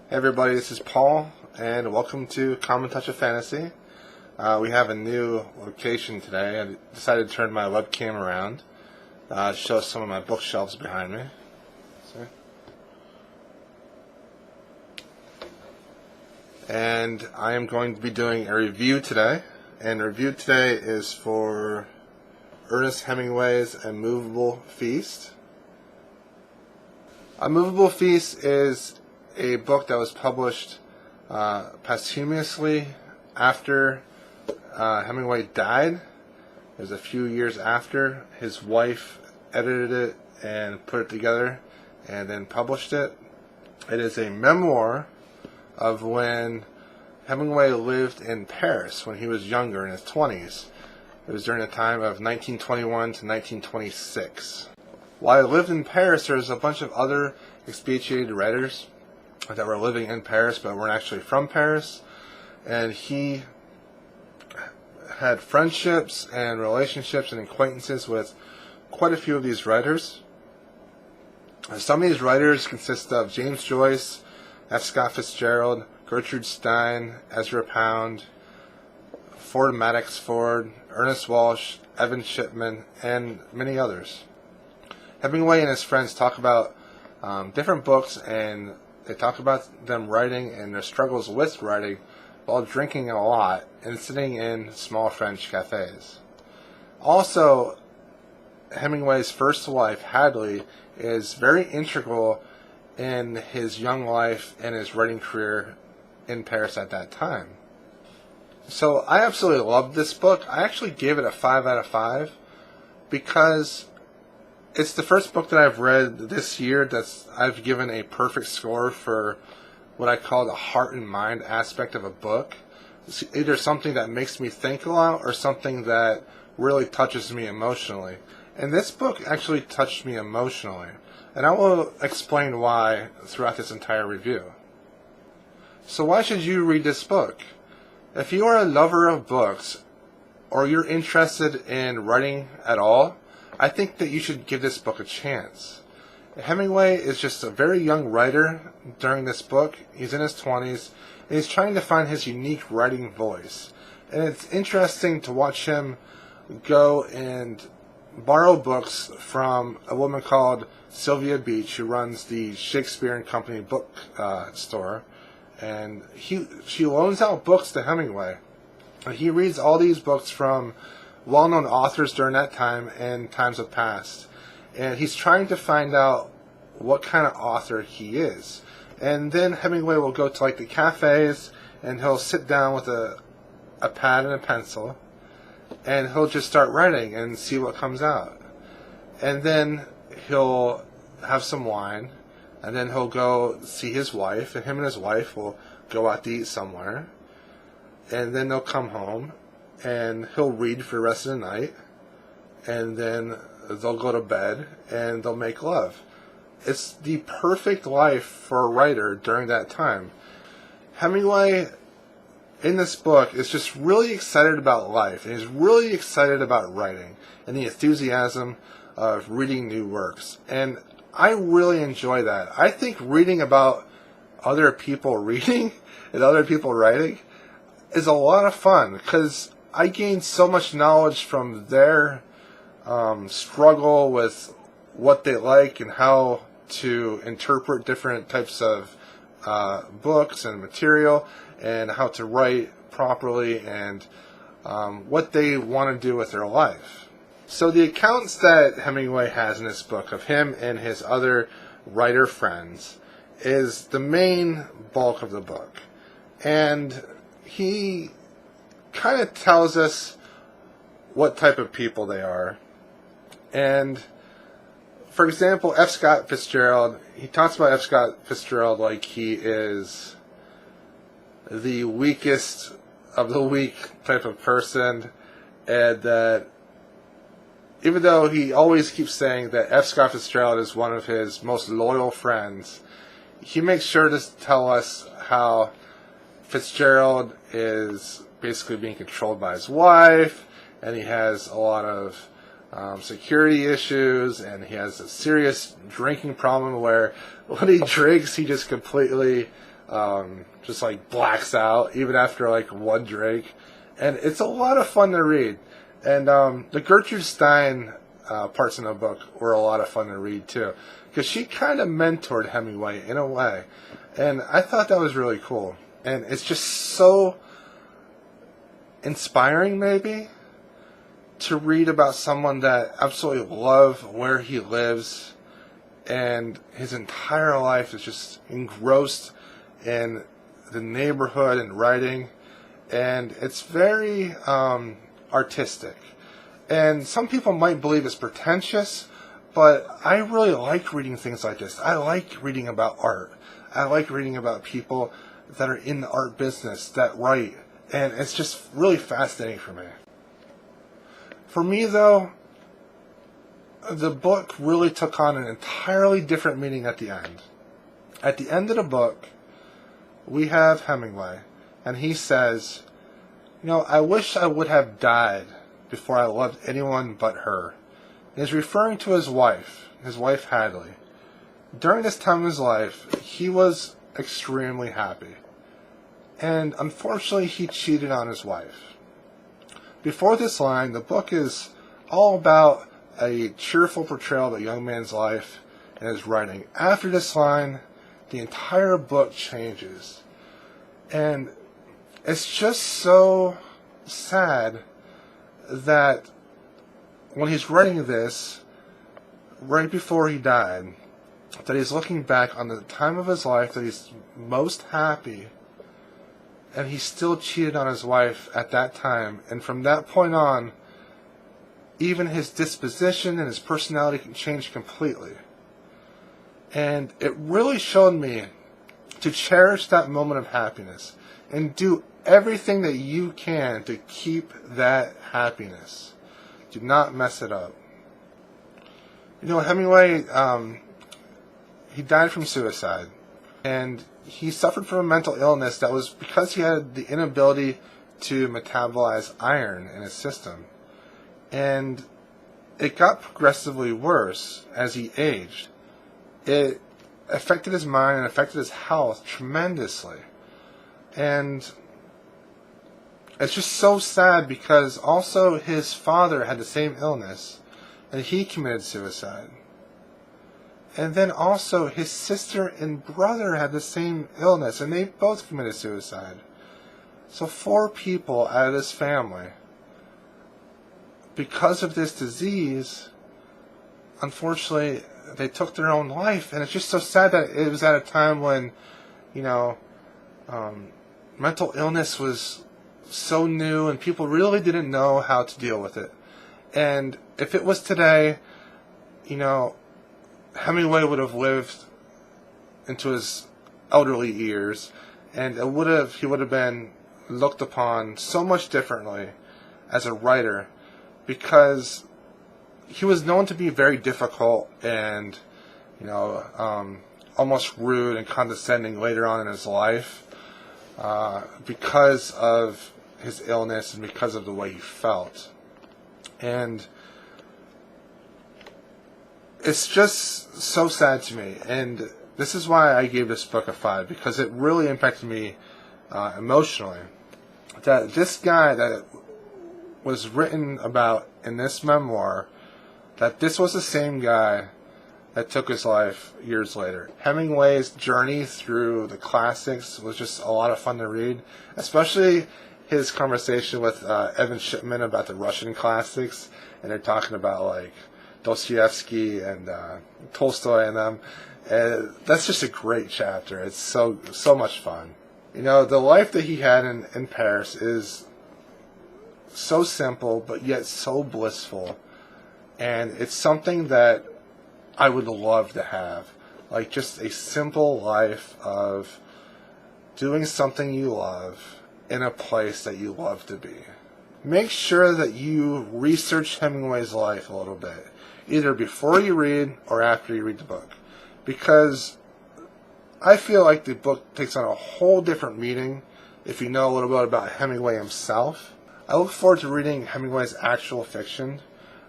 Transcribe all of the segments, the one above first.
Hey everybody, this is Paul, and welcome to Common Touch of Fantasy. We have a new location today. I decided to turn my webcam around, show some of my bookshelves behind me. And I am going to be doing a review today, and the review today is for Ernest Hemingway's A Moveable Feast. A Moveable Feast is a book that was published posthumously after Hemingway died. It was a few years after. His wife edited it and put it together and then published it. It is a memoir of when Hemingway lived in Paris when he was younger, in his 20s. It was during the time of 1921 to 1926. While he lived in Paris, there was a bunch of other expatriated writers that were living in Paris but weren't actually from Paris, and he had friendships and relationships and acquaintances with quite a few of these writers. Some of these writers consist of James Joyce, F. Scott Fitzgerald, Gertrude Stein, Ezra Pound, Ford Madox Ford, Ernest Walsh, Evan Shipman, and many others. Hemingway and his friends talk about different books, and they talk about them writing and their struggles with writing while drinking a lot and sitting in small French cafes. Also, Hemingway's first wife, Hadley, is very integral in his young life and his writing career in Paris at that time. So I absolutely loved this book. I actually gave it a 5 out of 5 because it's the first book that I've read this year that I've given a perfect score for what I call the heart and mind aspect of a book. It's either something that makes me think a lot or something that really touches me emotionally. And this book actually touched me emotionally. And I will explain why throughout this entire review. So why should you read this book? If you are a lover of books or you're interested in writing at all, I think that you should give this book a chance. Hemingway is just a very young writer during this book. He's in his 20s, and he's trying to find his unique writing voice. And it's interesting to watch him go and borrow books from a woman called Sylvia Beach, who runs the Shakespeare and Company book store. And she loans out books to Hemingway. And he reads all these books from well-known authors during that time and times of past. And he's trying to find out what kind of author he is. And then Hemingway will go to like the cafes and he'll sit down with a pad and a pencil and he'll just start writing and see what comes out. And then he'll have some wine and then he'll go see his wife, and him and his wife will go out to eat somewhere. And then they'll come home and he'll read for the rest of the night, and then they'll go to bed and they'll make love. It's the perfect life for a writer during that time. Hemingway, in this book, is just really excited about life, and he's really excited about writing and the enthusiasm of reading new works. And I really enjoy that. I think reading about other people reading and other people writing is a lot of fun, because I gained so much knowledge from their struggle with what they like and how to interpret different types of books and material, and how to write properly, and what they want to do with their life. So the accounts that Hemingway has in this book of him and his other writer friends is the main bulk of the book. And he kind of tells us what type of people they are. And for example, F. Scott Fitzgerald, he talks about F. Scott Fitzgerald like he is the weakest of the weak type of person, and that even though he always keeps saying that F. Scott Fitzgerald is one of his most loyal friends, he makes sure to tell us how Fitzgerald is basically being controlled by his wife, and he has a lot of security issues, and he has a serious drinking problem where when he drinks, he just completely just like blacks out even after like one drink. And it's a lot of fun to read. And the Gertrude Stein parts in the book were a lot of fun to read too, because she kind of mentored Hemingway in a way. And I thought that was really cool. And it's just so inspiring, maybe, to read about someone that absolutely loves where he lives, and his entire life is just engrossed in the neighborhood and writing. And it's very artistic. And some people might believe it's pretentious, but I really like reading things like this. I like reading about art. I like reading about people that are in the art business, that write. And it's just really fascinating for me. For me, though, the book really took on an entirely different meaning at the end. At the end of the book, we have Hemingway, and he says, I wish I would have died before I loved anyone but her. And he's referring to his wife Hadley. During this time of his life, he was extremely happy. And unfortunately, he cheated on his wife. Before this line, the book is all about a cheerful portrayal of a young man's life and his writing. After this line, the entire book changes. And it's just so sad that when he's writing this, right before he died, that he's looking back on the time of his life that he's most happy, and he still cheated on his wife at that time. And from that point on, even his disposition and his personality can change completely. And it really showed me to cherish that moment of happiness and do everything that you can to keep that happiness. Do not mess it up. Hemingway, he died from suicide. And he suffered from a mental illness that was because he had the inability to metabolize iron in his system. And it got progressively worse as he aged. It affected his mind and affected his health tremendously. And it's just so sad because also his father had the same illness and he committed suicide. And then also his sister and brother had the same illness and they both committed suicide. So 4 people out of this family, because of this disease, unfortunately, they took their own life. And it's just so sad that it was at a time when, mental illness was so new and people really didn't know how to deal with it. And if it was today, Hemingway would have lived into his elderly years, and he would have been looked upon so much differently as a writer, because he was known to be very difficult and almost rude and condescending later on in his life, because of his illness and because of the way he felt. And it's just so sad to me, and this is why I gave this book a 5, because it really impacted me emotionally. That this guy that was written about in this memoir, that this was the same guy that took his life years later. Hemingway's journey through the classics was just a lot of fun to read, especially his conversation with Evan Shipman about the Russian classics, and they're talking about like Dostoevsky and Tolstoy and them. And that's just a great chapter. It's so much fun. The life that he had in Paris is so simple, but yet so blissful. And it's something that I would love to have. Like just a simple life of doing something you love in a place that you love to be. Make sure that you research Hemingway's life a little bit, either before you read or after you read the book. Because I feel like the book takes on a whole different meaning if you know a little bit about Hemingway himself. I look forward to reading Hemingway's actual fiction.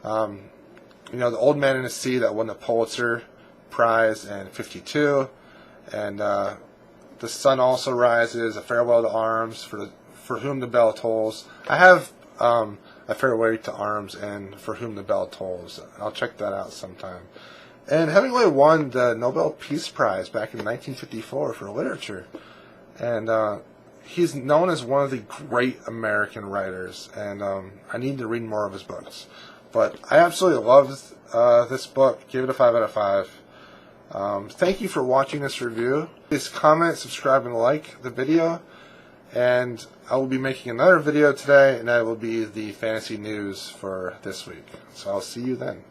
The Old Man in the Sea that won the Pulitzer Prize in '52, and the The Sun Also Rises, A Farewell to Arms, For Whom the Bell Tolls. I have A Farewell to Arms and For Whom the Bell Tolls. I'll check that out sometime. And Hemingway won the Nobel Peace Prize back in 1954 for literature. And he's known as one of the great American writers. And I need to read more of his books. But I absolutely loved this book. Gave it a 5 out of 5. Thank you for watching this review. Please comment, subscribe, and like the video. And I will be making another video today, and that will be the fantasy news for this week. So I'll see you then.